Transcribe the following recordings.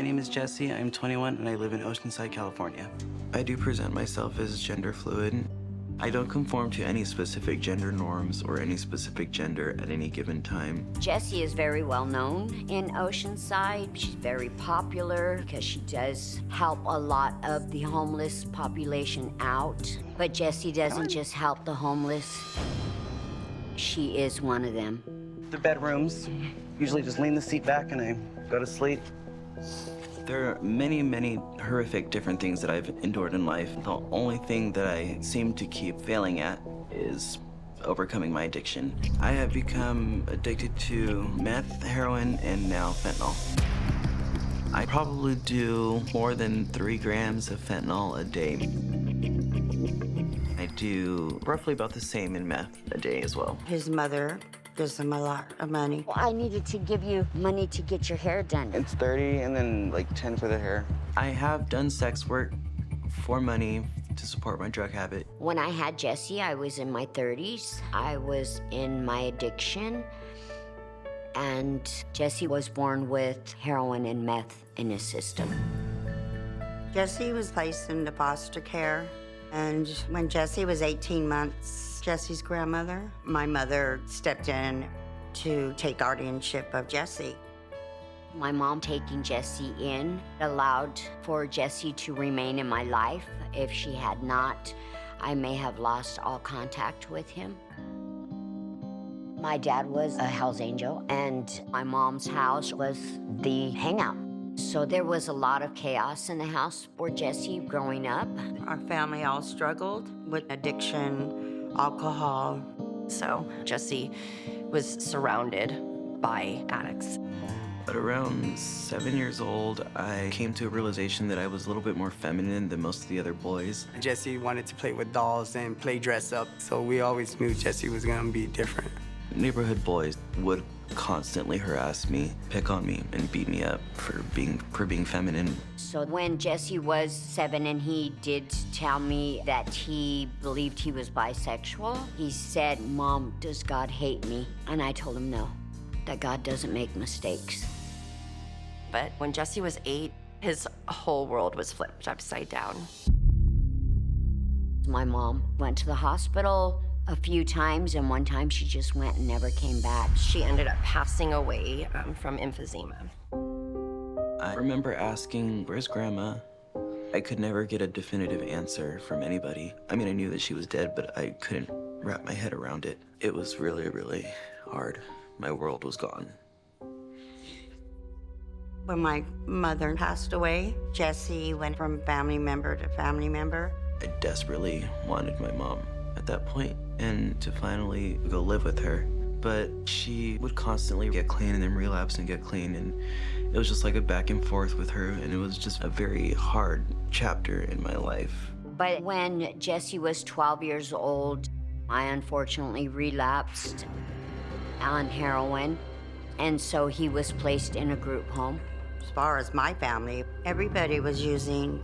My name is Jesse, I'm 21, and I live in Oceanside, California. I do present myself as gender fluid. I don't conform to any specific gender norms or any specific gender at any given time. Jessie is very well known in Oceanside. She's very popular because she does help a lot of the homeless population out. But Jessie doesn't just help the homeless. She is one of them. The bedrooms, usually just lean the seat back and I go to sleep. There are many, many horrific different things that I've endured in life. The only thing that I seem to keep failing at is overcoming my addiction. I have become addicted to meth, heroin, and now fentanyl. I probably do more than 3 grams of fentanyl a day. I do roughly about the same in meth a day as well. His mother gives him a lot of money. Well, I needed to give you money to get your hair done. It's 30 and then like 10 for the hair. I have done sex work for money to support my drug habit. When I had Jessie, I was in my 30s. I was in my addiction. And Jessie was born with heroin and meth in his system. Jesse was placed into foster care. And when Jesse was 18 months, Jesse's grandmother, my mother, stepped in to take guardianship of Jesse. My mom taking Jessie in allowed for Jessie to remain in my life. If she had not, I may have lost all contact with him. My dad was a Hell's Angel, and my mom's house was the hangout. So there was a lot of chaos in the house for Jessie growing up. Our family all struggled with addiction, alcohol. So Jesse was surrounded by addicts. At around 7 years old, I came to a realization that I was a little bit more feminine than most of the other boys. Jesse wanted to play with dolls and play dress up, so we always knew Jesse was gonna be different. Neighborhood boys would constantly harass me, pick on me, and beat me up for being feminine. So when Jesse was 7 and he did tell me that he believed he was bisexual, he said, "Mom, does God hate me?" And I told him no, that God doesn't make mistakes. But when Jesse was 8, his whole world was flipped upside down. My mom went to the hospital a few times, and one time she just went and never came back. She ended up passing away from emphysema. I remember asking, "Where's Grandma?" I could never get a definitive answer from anybody. I mean, I knew that she was dead, but I couldn't wrap my head around it. It was really, really hard. My world was gone. When my mother passed away, Jesse went from family member to family member. I desperately wanted my mom at that point and to finally go live with her. But she would constantly get clean and then relapse and get clean, and it was just like a back and forth with her, and it was just a very hard chapter in my life. But when Jesse was 12 years old, I unfortunately relapsed on heroin, and so he was placed in a group home. As far as my family, everybody was using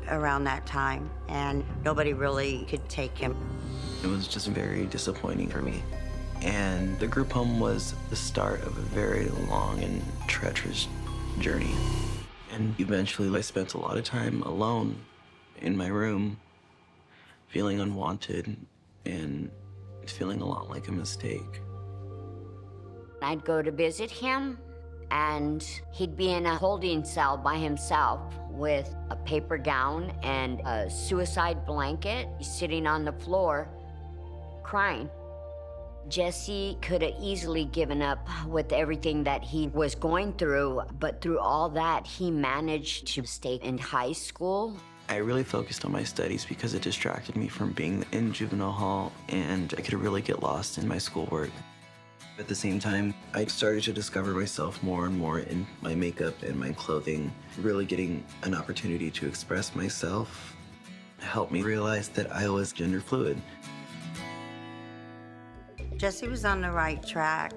around that time, and nobody really could take him. It was just very disappointing for me. And the group home was the start of a very long and treacherous journey. And eventually I spent a lot of time alone in my room, feeling unwanted and feeling a lot like a mistake. I'd go to visit him, and he'd be in a holding cell by himself with a paper gown and a suicide blanket, sitting on the floor, crying. Jesse could have easily given up with everything that he was going through, but through all that, he managed to stay in high school. I really focused on my studies because it distracted me from being in juvenile hall, and I could really get lost in my schoolwork. At the same time, I started to discover myself more and more in my makeup and my clothing. Really getting an opportunity to express myself helped me realize that I was gender fluid. Jesse was on the right track,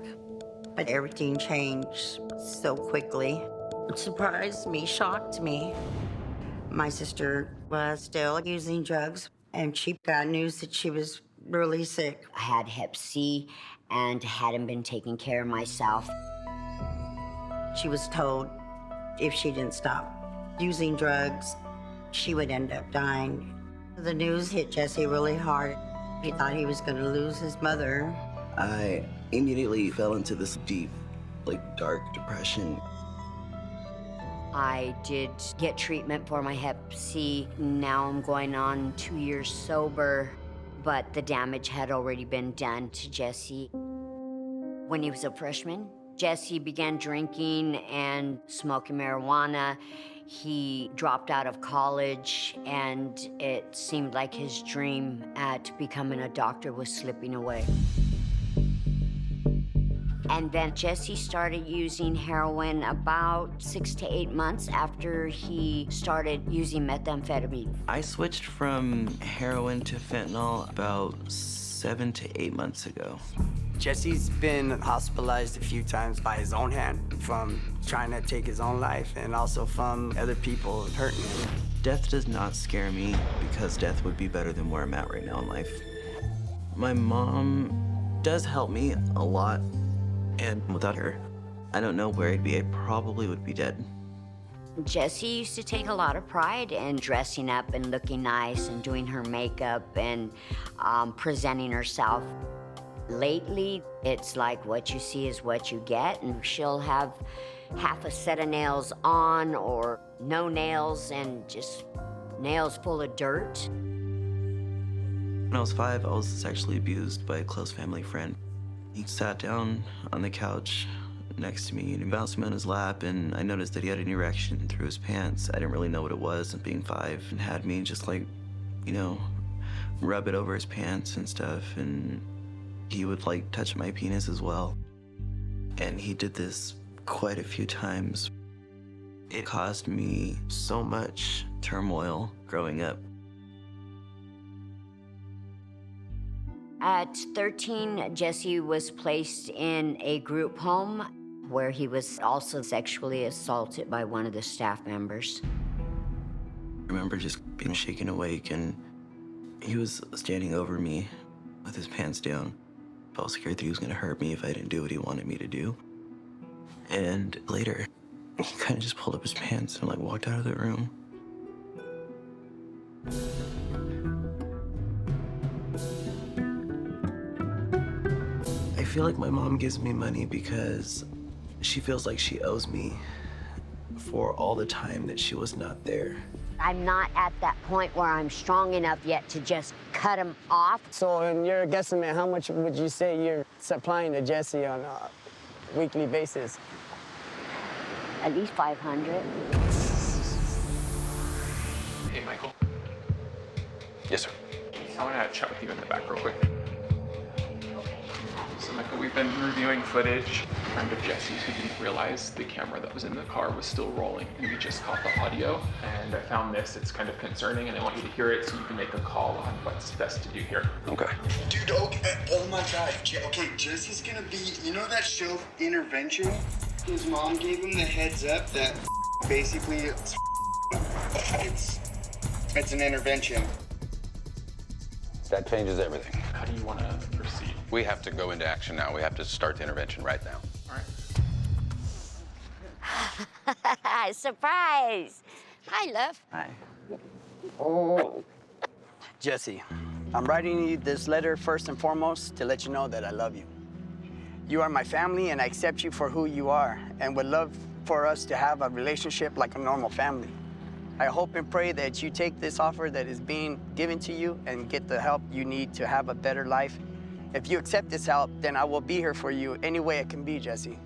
but everything changed so quickly. It surprised me, shocked me. My sister was still using drugs, and she got news that she was really sick. I had Hep C and hadn't been taking care of myself. She was told If she didn't stop using drugs, she would end up dying. The news hit Jesse really hard. He thought he was going to lose his mother. I immediately fell into this deep, dark depression. I did get treatment for my hep C. Now I'm going on 2 years sober, but the damage had already been done to Jesse. When he was a freshman, Jesse began drinking and smoking marijuana. He dropped out of college, and it seemed like his dream at becoming a doctor was slipping away. And then Jesse started using heroin about 6 to 8 months after he started using methamphetamine. I switched from heroin to fentanyl about 7 to 8 months ago. Jesse's been hospitalized a few times by his own hand from trying to take his own life and also from other people hurting him. Death does not scare me because death would be better than where I'm at right now in life. My mom does help me a lot, and without her, I don't know where I'd be. I probably would be dead. Jesse used to take a lot of pride in dressing up and looking nice and doing her makeup and presenting herself. Lately, it's like what you see is what you get, and she'll have half a set of nails on or no nails and just nails full of dirt. When I was 5, I was sexually abused by a close family friend. He sat down on the couch next to me and he bounced me on his lap, and I noticed that he had an erection through his pants. I didn't really know what it was, and being 5, and had me just rub it over his pants and stuff, and he would touch my penis as well. And he did this quite a few times. It caused me so much turmoil growing up. At 13, Jesse was placed in a group home where he was also sexually assaulted by one of the staff members. I remember just being shaken awake, and he was standing over me with his pants down. I was scared that he was going to hurt me if I didn't do what he wanted me to do. And later, he kind of just pulled up his pants and walked out of the room. I feel like my mom gives me money because she feels like she owes me for all the time that she was not there. I'm not at that point where I'm strong enough yet to just cut him off. So in your guesstimate, how much would you say you're supplying to Jesse on a weekly basis? At least 500. Hey, Michael. Yes, sir. I want to chat with you in the back real quick. So, Michael, we've been reviewing footage. A friend of Jesse's who didn't realize the camera that was in the car was still rolling, and we just caught the audio. And I found this. It's kind of concerning, and I want you to hear it so you can make a call on what's best to do here. Okay. Dude, okay, oh my God. Okay, Jesse's gonna be, you know that show Intervention? His mom gave him the heads up that basically it's an intervention. That changes everything. How do you want to proceed? We have to go into action now. We have to start the intervention right now. All right. Surprise! Hi, love. Hi. Jesse, I'm writing you this letter first and foremost to let you know that I love you. You are my family, and I accept you for who you are, and would love for us to have a relationship like a normal family. I hope and pray that you take this offer that is being given to you and get the help you need to have a better life. If you accept this help, then I will be here for you any way I can be, Jesse,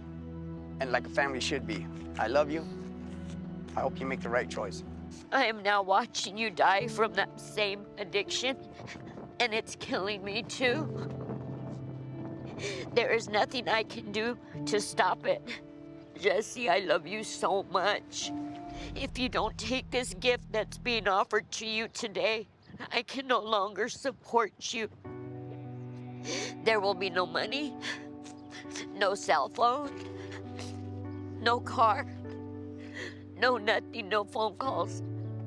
and like a family should be. I love you. I hope you make the right choice. I am now watching you die from that same addiction, and it's killing me too. There is nothing I can do to stop it. Jesse, I love you so much. If you don't take this gift that's being offered to you today, I can no longer support you. There will be no money, no cell phone, no car, no nothing, no phone calls.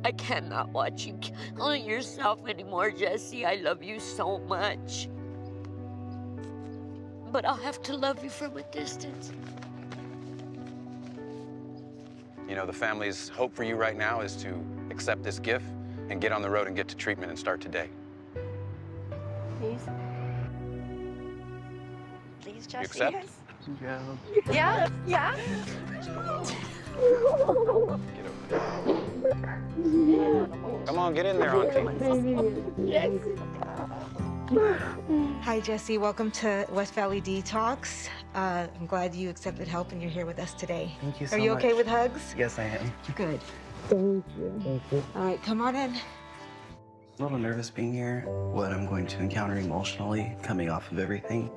I cannot watch you killing yourself anymore, Jesse. I love you so much. But I'll have to love you from a distance. You know, the family's hope for you right now is to accept this gift and get on the road and get to treatment and start today. Please. Please, Jesse. accept? Yes. Yeah. Yeah. Come on, get in there, Auntie. Hi, Jesse. Welcome to West Valley Detox. I'm glad you accepted help and you're here with us today. Thank you so Are much. you okay with hugs? Yes, I am. Good. Thank you. All right, come on in. A little nervous being here, what I'm going to encounter emotionally coming off of everything.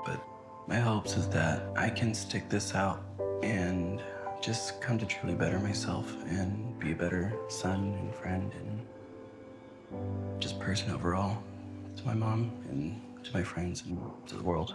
But my hopes is that I can stick this out and just come to truly better myself and be a better son and friend and just person overall to my mom and to my friends and to the world.